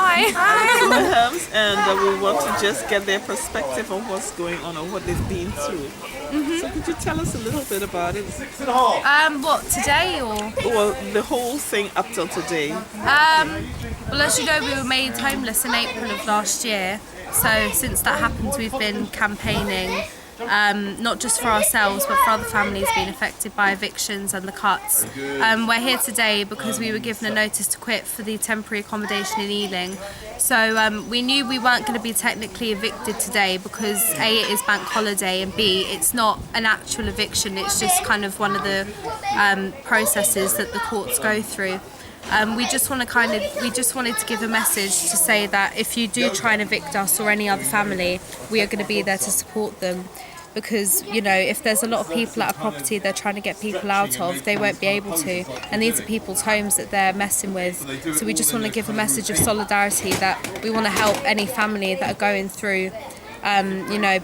Hi. And we want to just get their perspective on what's going on or what they've been through. So could you tell us a little bit about it? What, today or? Well, the whole thing up till today. Well, as you know, we were made homeless in April of last year. So since that happened, we've been campaigning, not just for ourselves, but for other families being affected by evictions and the cuts. We're here today because we were given a notice to quit for the temporary accommodation in Ealing. So we knew we weren't going to be technically evicted today because A, it is bank holiday, and B, it's not an actual eviction, it's just kind of one of the processes that the courts go through. We just wanted to give a message to say that if you do try and evict us or any other family, we are going to be there to support them. Because, you know, if there's a lot of people at a property they're trying to get people out of, they won't be able to. And these are people's homes that they're messing with. So we just want to give a message of solidarity that we want to help any family that are going through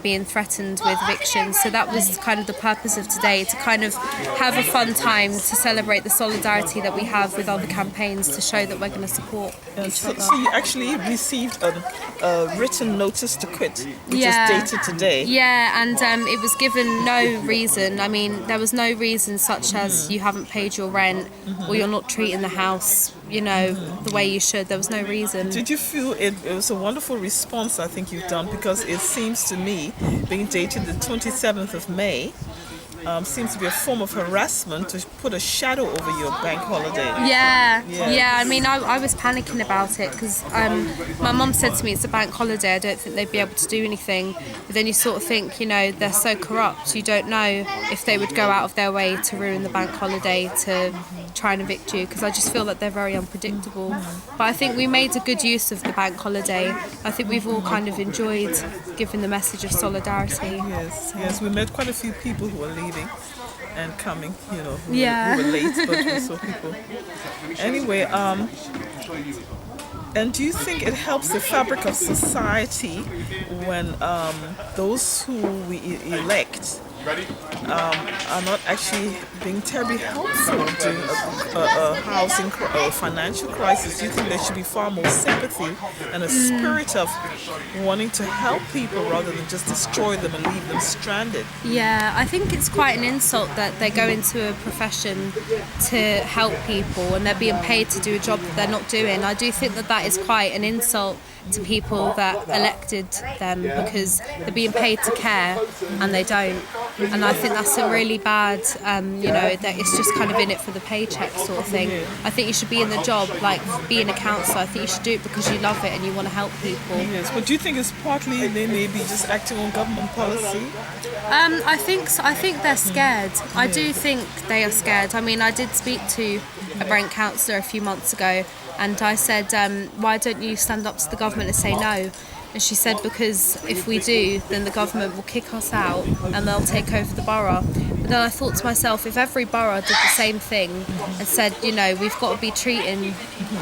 being threatened with evictions. So that was kind of the purpose of today, to kind of have a fun time to celebrate the solidarity that we have with other campaigns, to show that we're going to support each other. So you actually received a written notice to quit, which is dated today. Yeah, and it was given no reason. I mean, there was no reason such as you haven't paid your rent or you're not treating the house, the way you should. There was no reason. Did you feel it was a wonderful response, I think you've done, because it seems to me, being dated the 27th of May, seems to be a form of harassment to put a shadow over your bank holiday. Yeah. I mean, I was panicking about it because my mum said to me it's a bank holiday, I don't think they'd be able to do anything. But then you sort of think, they're so corrupt, you don't know if they would go out of their way to ruin the bank holiday to try and evict you, because I just feel that they're very unpredictable. But I think we made a good use of the bank holiday. I think we've all kind of enjoyed giving the message of solidarity. Yes, we met quite a few people who were leaving and coming, who were late, but we saw people. Anyway, and do you think it helps the fabric of society when those who we elect are not actually being terribly helpful during a housing or financial crisis? Do you think there should be far more sympathy and a spirit of wanting to help people rather than just destroy them and leave them stranded? Yeah, I think it's quite an insult that they go into a profession to help people and they're being paid to do a job that they're not doing. I do think that is quite an insult to people that elected them, because they're being paid to care and they don't. And I think that's a really bad, that it's just kind of in it for the paycheck sort of thing. I think you should be in the job, like being a counsellor. I think you should do it because you love it and you want to help people. Yes, but do you think it's partly they may be just acting on government policy? I think so. I think they're scared. I do think they are scared. I mean, I did speak to a Brent councillor a few months ago, and I said, why don't you stand up to the government and say no? And she said, because if we do, then the government will kick us out and they'll take over the borough. But then I thought to myself, if every borough did the same thing and said, we've got to be treating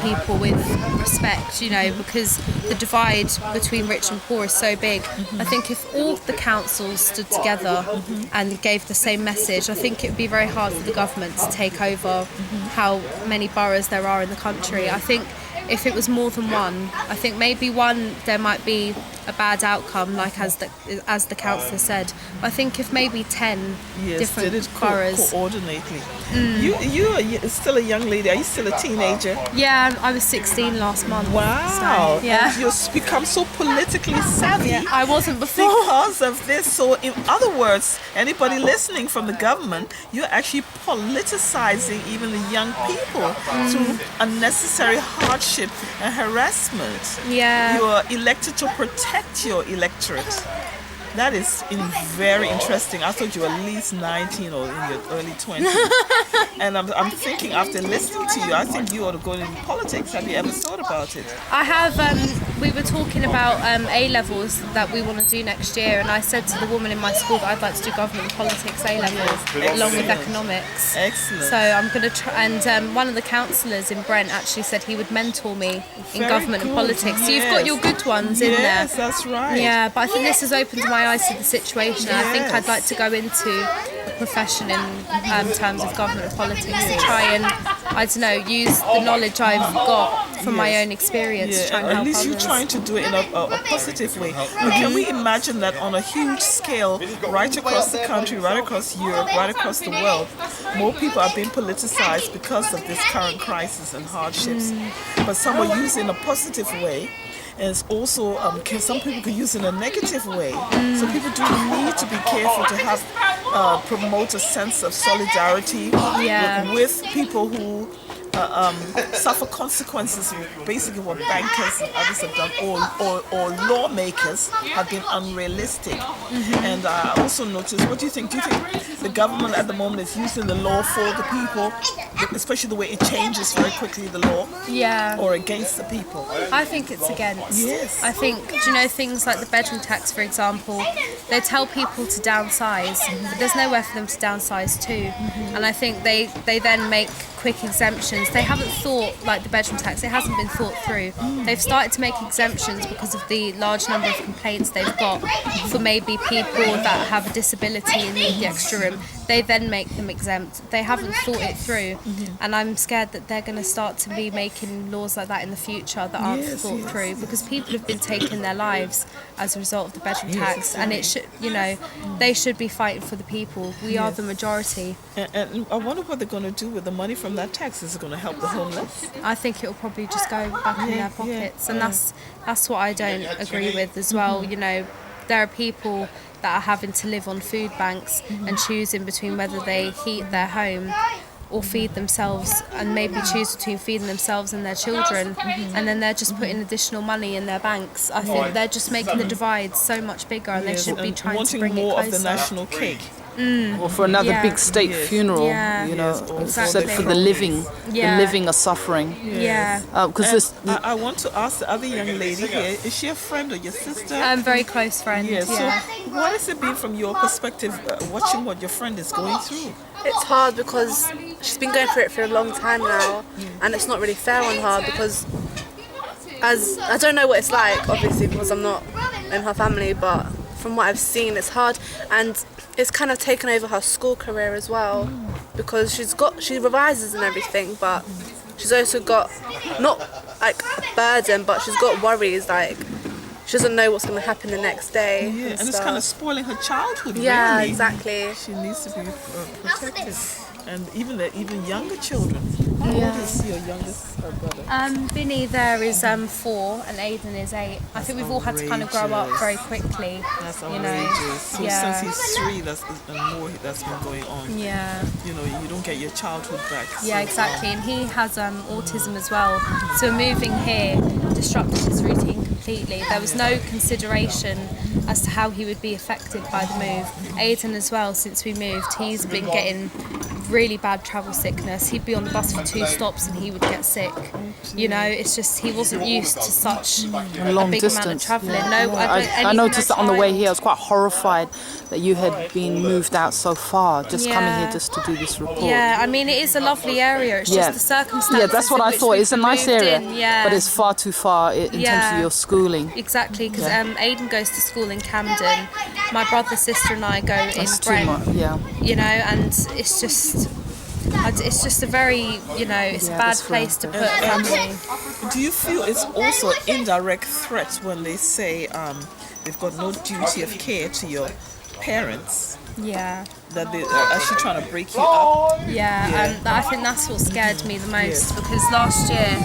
people with respect, because the divide between rich and poor is so big. I think if all the councils stood together and gave the same message, I think it would be very hard for the government to take over how many boroughs there are in the country. I think if it was more than one, I think maybe one there might be a bad outcome, like as the councillor said. But I think if maybe 10 different boroughs coordinately. You are still a young lady. Are you still a teenager? Yeah, I was 16 last month. Wow. So, yeah. And you've become so politically savvy. Yeah, I wasn't before. Because of this. So in other words, anybody listening from the government, you're actually politicizing even the young people through unnecessary hardship and harassment. Yeah. You are elected to protect your electorate. That is very interesting. I thought you were at least 19 or in your early 20s. And I'm thinking, after listening to you, I think you ought to go into politics. Have you ever thought about it? I have. We were talking about A-levels that we want to do next year, and I said to the woman in my school that I'd like to do government and politics A-levels along with economics. Excellent. So I'm going to try, and one of the counsellors in Brent actually said he would mentor me in government and politics. So you've got your good ones in there. Yes, that's right. Yeah, but I think this has opened my eyes to the situation. I think I'd like to go into a profession in terms of government and politics to try and, use the knowledge I've got from my own experience, try and at help least others. you're trying to do it in a positive way. But can we imagine that on a huge scale, right across the country, right across Europe, right across the world, more people are being politicized because of this current crisis and hardships. But some are used in a positive way. And it's also, some people could use it in a negative way. So people do need to be careful to have promote a sense of solidarity with people who suffer consequences, basically what bankers and others have done, or lawmakers have been unrealistic. And I also noticed, what do you think? Do you think the government at the moment is using the law for the people, especially the way it changes very quickly, the law, or against the people? I think it's against. Yes. I think, do you know, things like the bedroom tax, for example, they tell people to downsize, but there's nowhere for them to downsize to. And I think they then make quick exemptions. They haven't thought, like the bedroom tax, it hasn't been thought through. They've started to make exemptions because of the large number of complaints they've got for maybe people that have a disability and need the extra room. They then make them exempt. They haven't thought it through, and I'm scared that they're going to start to be making laws like that in the future that aren't thought through, because people have been taking their lives as a result of the bedroom tax, and it should, you know, they should be fighting for the people. We are the majority. And I wonder what they're going to do with the money from that tax. Is it going to help the homeless? I think it will probably just go back in their pockets, and that's what I don't agree with as well. You know, there are people that are having to live on food banks and choosing between whether they heat their home or feed themselves, and maybe choose between feeding themselves and their children, and then they're just putting additional money in their banks. I think they're just making the divide so much bigger, and they should be trying to bring it closer. Wanting more of the national cake. Or for another big state funeral, you know, except for the living are suffering. Because I want to ask the other young lady here, is she a friend or your sister? I'm a very close friend. So what has it been from your perspective, watching what your friend is going through? It's hard because she's been going through it for a long time now, and it's not really fair on her, because as I don't know what it's like, obviously, because I'm not in her family, but from what I've seen, it's hard, and it's kind of taken over her school career as well, because she revises and everything, but she's also got not like a burden, but she's got worries, like she doesn't know what's going to happen the next day. And it's kind of spoiling her childhood. Yeah, really. exactly. She needs to be protected, and even younger children. How old is your youngest brother? Vinny there is 4 and Aiden is 8. I think we've all had to kind of grow up very quickly. That's you outrageous. know. So since he's 3, and more that's been going on. Yeah. You know, you don't get your childhood back. Yeah, exactly. And he has autism as well. So moving here disrupted his routine completely. There was no consideration as to how he would be affected by the move. Aiden as well, since we moved, he's been getting really bad travel sickness. He'd be on the bus for 2 stops and he would get sick. You know, it's just he wasn't used to such a long big distance. amount of travelling. Yeah. No, I noticed that on the way here. I was quite horrified that you had been moved out so far, just coming here just to do this report. Yeah, I mean, it is a lovely area. It's just the circumstances. Yeah, that's what I thought. It's a nice area, in, but it's far too far in terms of your schooling. Exactly, because Aiden goes to school in Camden. My brother, sister, and I go in Brent. You know, and it's just a very, you know, it's a bad place to put a family. Do you feel it's also an indirect threat when they say they've got no duty of care to your parents? Yeah. That they are actually trying to break you up? Yeah, and I think that's what scared me the most, because last year,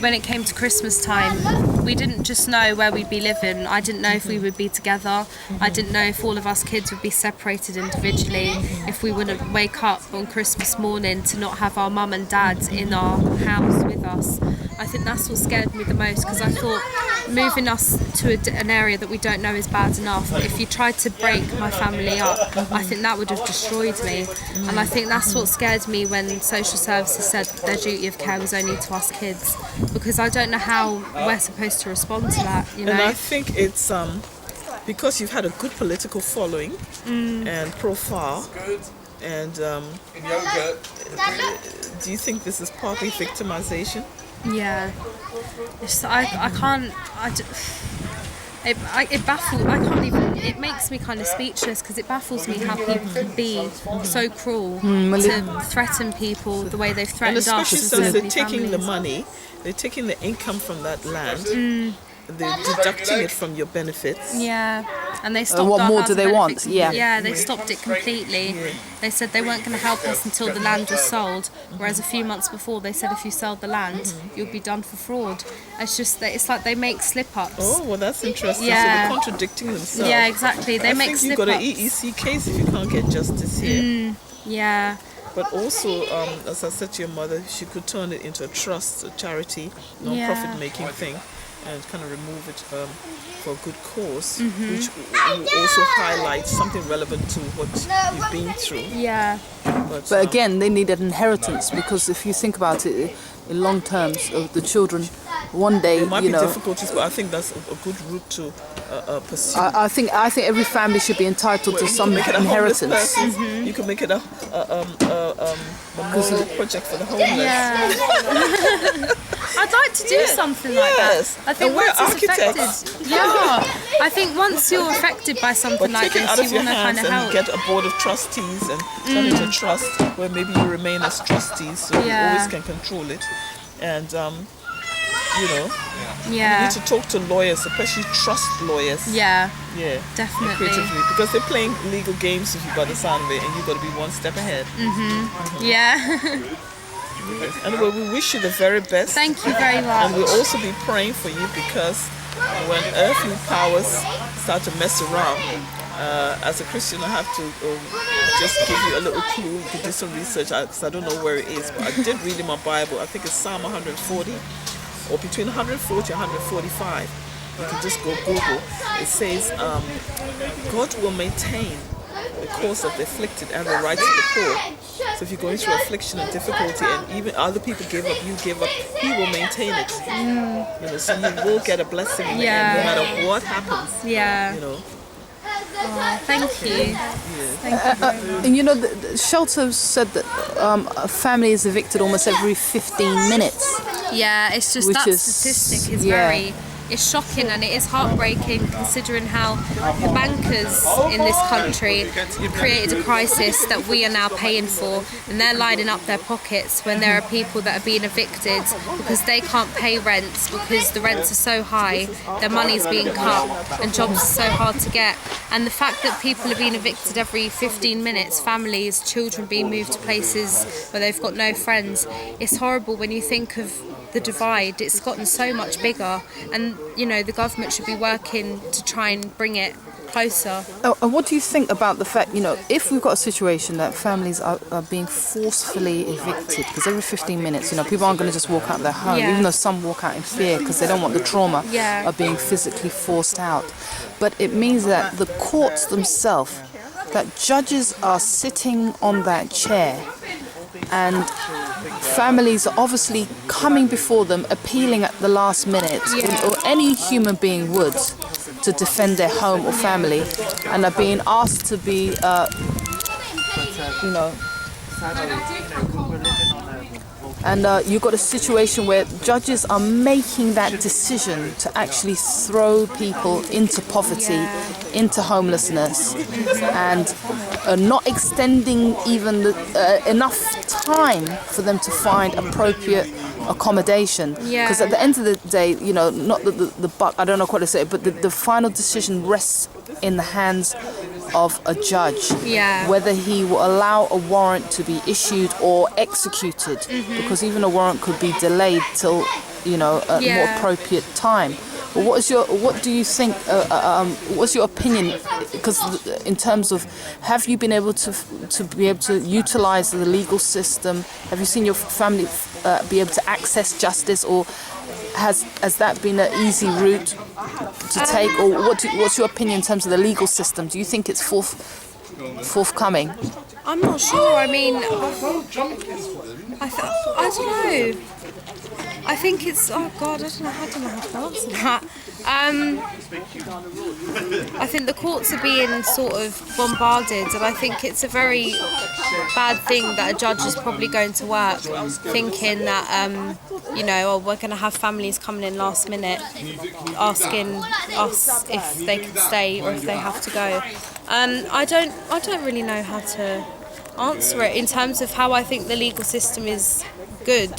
when it came to Christmas time, we didn't just know where we'd be living. I didn't know if we would be together. I didn't know if all of us kids would be separated individually, if we wouldn't wake up on Christmas morning to not have our mum and dad in our house with us. I think that's what scared me the most, because I thought moving us to an area that we don't know is bad enough. If you tried to break my family up, I think that would have destroyed me. And I think that's what scared me when social services said their duty of care was only to us kids, because I don't know how we're supposed to respond to that, you know. And I think it's because you've had a good political following and profile, and do you think this is partly victimization? Yeah, It baffles. I can't even. It makes me kind of speechless because it baffles me how people can be so cruel to threaten people the way they've And threatened us. especially and since so they're many taking the families. money, they're taking the income from that land, they're deducting it from your benefits. Yeah, and they stopped. What our more do housing they want? benefits. Yeah. Yeah, they stopped it completely. They said they weren't going to help us until the land was sold. Whereas a few months before, they said if you sold the land, you'll be done for fraud. It's just that it's like they make slip-ups. Oh, well, that's interesting. Yeah. So they're contradicting themselves. Yeah, exactly. They I make think you've slip-ups. got an EEC case if you can't get justice here. Yeah. But also, as I said to your mother, she could turn it into a trust, a charity, non-profit making thing, and kind of remove it for a good cause, which will also highlight something relevant to what you've been through. Yeah. But again, they need an inheritance, because if you think about it in long terms of the children, one day, There might you be know, difficulties, but I think that's a good route to pursue. I think every family should be entitled to some Make it a homeless inheritance. person. You can make it a memorial project for the homeless. Yeah. I'd like to do something like Yes. that. I think And we're once it's architects. affected, yeah. I think once you're affected by something But like take it out this, of you your want to kind hands of and help. get a board of trustees and turn it into a trust where maybe you remain as trustees, so you always can control it. And you know, you Yeah. need to talk to lawyers, especially trust lawyers. Yeah. Yeah, Definitely. creatively, because they're playing legal games if you by the sound of it, and you've got to be one step ahead. Yeah. Anyway, we wish you the very best. Thank you very And much. we'll also be praying for you, because when earthly powers start to mess around, as a Christian, I have to just give you a little clue. You can do some research, because I don't know where it is, but I did read in my Bible, I think it's Psalm 140, or between 140 and 145. You can just go Google. It says, God will maintain the cause of the afflicted and the rights of the poor. So if you're going through affliction and difficulty, and even other people give up, you give up, He will maintain it. You know, so you will get a blessing in the end, no matter what happens. Yeah. You know. Thank you. And you know, the shelter said that a family is evicted almost every 15 minutes. Yeah, it's just Which that is- statistic is yeah. very. It's shocking and it is heartbreaking, considering how the bankers in this country created a crisis that we are now paying for, and they're lining up their pockets when there are people that are being evicted because they can't pay rents, because the rents are so high, their money's being cut, and jobs are so hard to get. And the fact that people are being evicted every 15 minutes, families, children being moved to places where they've got no friends, it's horrible when you think of the divide. It's gotten so much bigger, and you know, the government should be working to try and bring it closer. Oh, and what do you think about the fact, you know, if we've got a situation that families are being forcefully evicted, because every 15 minutes, you know, people aren't going to just walk out of their home, Yeah. even though some walk out in fear because they don't want the trauma Yeah. of being physically forced out. But it means that the courts themselves, that judges are sitting on that chair, and families are obviously coming before them, appealing at the last minute, or any human being would, to defend their home or family, and are being asked to be, you know, and you've got a situation where judges are making that decision to actually throw people into poverty, into homelessness, and not extending even enough time for them to find appropriate accommodation. Because at the end of the day, you know, not the buck, I don't know what to say, but the final decision rests in the hands of a judge, whether he will allow a warrant to be issued or executed, because even a warrant could be delayed till, you know, a more appropriate time. But what do you think? What's your opinion? Because in terms of, have you been able to utilize the legal system? Have you seen your family be able to access justice, or has that been an easy route to take? Or what's your opinion in terms of the legal system? Do you think it's forthcoming? I'm not sure. I mean, I don't know. I think it's, oh God, I don't know how to answer that. I think the courts are being sort of bombarded, and I think it's a very bad thing that a judge is probably going to work thinking that, you know, oh, we're going to have families coming in last minute asking us if they can stay or if they have to go. I don't really know how to answer it in terms of how I think the legal system is good.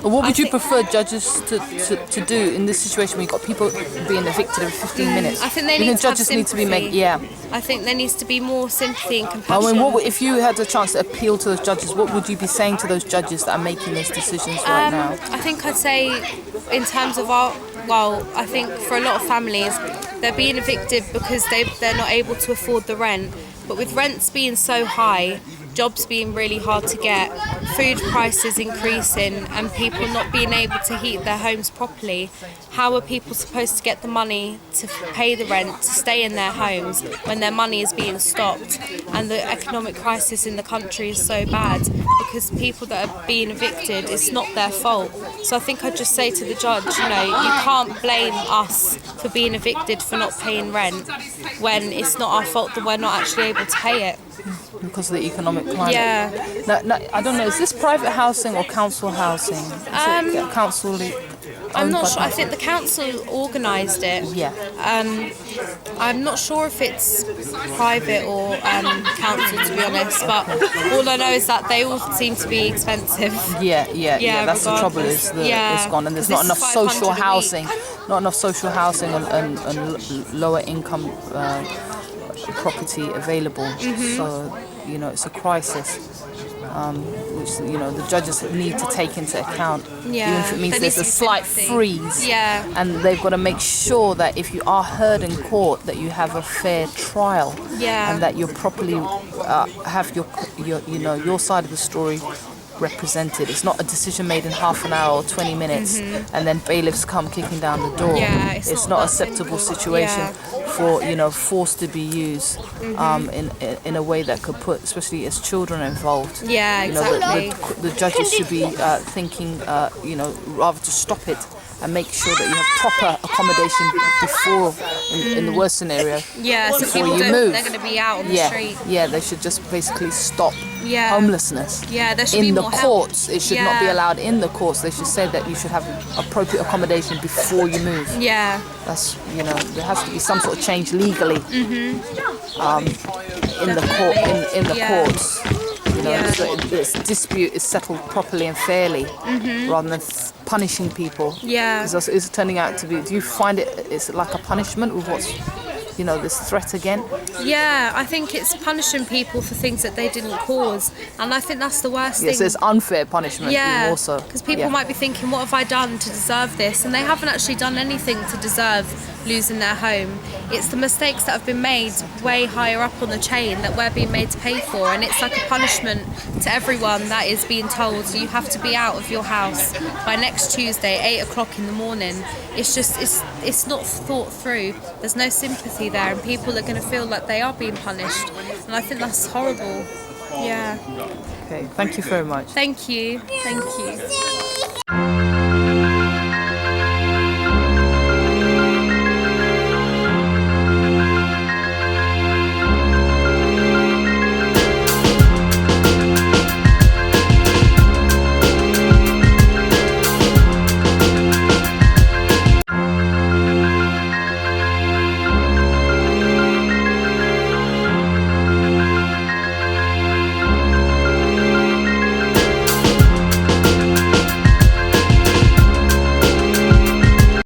What would you prefer judges to do in this situation when you've got people being evicted in 15 minutes? I think they need to have judges need to be sympathy. I think there needs to be more sympathy and compassion. mean, if you had a chance to appeal to those judges, what would you be saying to those judges that are making those decisions right now? I think I'd say in terms of I think for a lot of families, they're being evicted because they're not able to afford the rent. But with rents being so high, jobs being really hard to get, food prices increasing, and people not being able to heat their homes properly, how are people supposed to get the money to pay the rent, to stay in their homes when their money is being stopped and the economic crisis in the country is so bad? Because people that are being evicted, it's not their fault. So I think I'd just say to the judge, you know, you can't blame us for being evicted for not paying rent when it's not our fault that we're not actually able to pay it. Because of the economic climate. Yeah. Now, I don't know, is this private housing or council housing? Is it council? I'm not sure. I think the council organised it. Yeah. I'm not sure if it's private or council, to be honest, but all I know is that they all seem to be expensive. Yeah. That's the trouble, is it's gone, and there's not enough social housing. Not enough social housing and lower income property available. So, you know, it's a crisis, which, you know, the judges need to take into account. Even if it means there's a slight freeze. And they've got to make sure that if you are heard in court, that you have a fair trial. And that you properly have your side of the story represented. It's not a decision made in half an hour or 20 minutes and then bailiffs come kicking down the door. It's not an acceptable situation for, you know, force to be used in a way that could put, especially as children involved. Exactly. The judges should be thinking, you know, rather to stop it and make sure that you have proper accommodation before, in the worst scenario. So people don't think they're going to be out on the street. They should just basically stop homelessness. There should in be the more courts. help. It should not be allowed in the courts. They should say that you should have appropriate accommodation before you move. That's, you know, there has to be some sort of change legally in the courts. You know, so this dispute is settled properly and fairly, rather than punishing people. Because it's turning out to be. Do you find it's like a punishment with what's, you know, this threat again? I think it's punishing people for things that they didn't cause, and I think that's the worst thing. So it's unfair punishment. Also, because people might be thinking, what have I done to deserve this? And they haven't actually done anything to deserve losing their home. It's the mistakes that have been made way higher up on the chain that we're being made to pay for, and it's like a punishment to everyone that is being told you have to be out of your house by next Tuesday 8 o'clock in the morning. It's just it's not thought through. There's no sympathy there, and people are going to feel like they are being punished, and I think that's horrible. Okay, thank you very much. Thank you.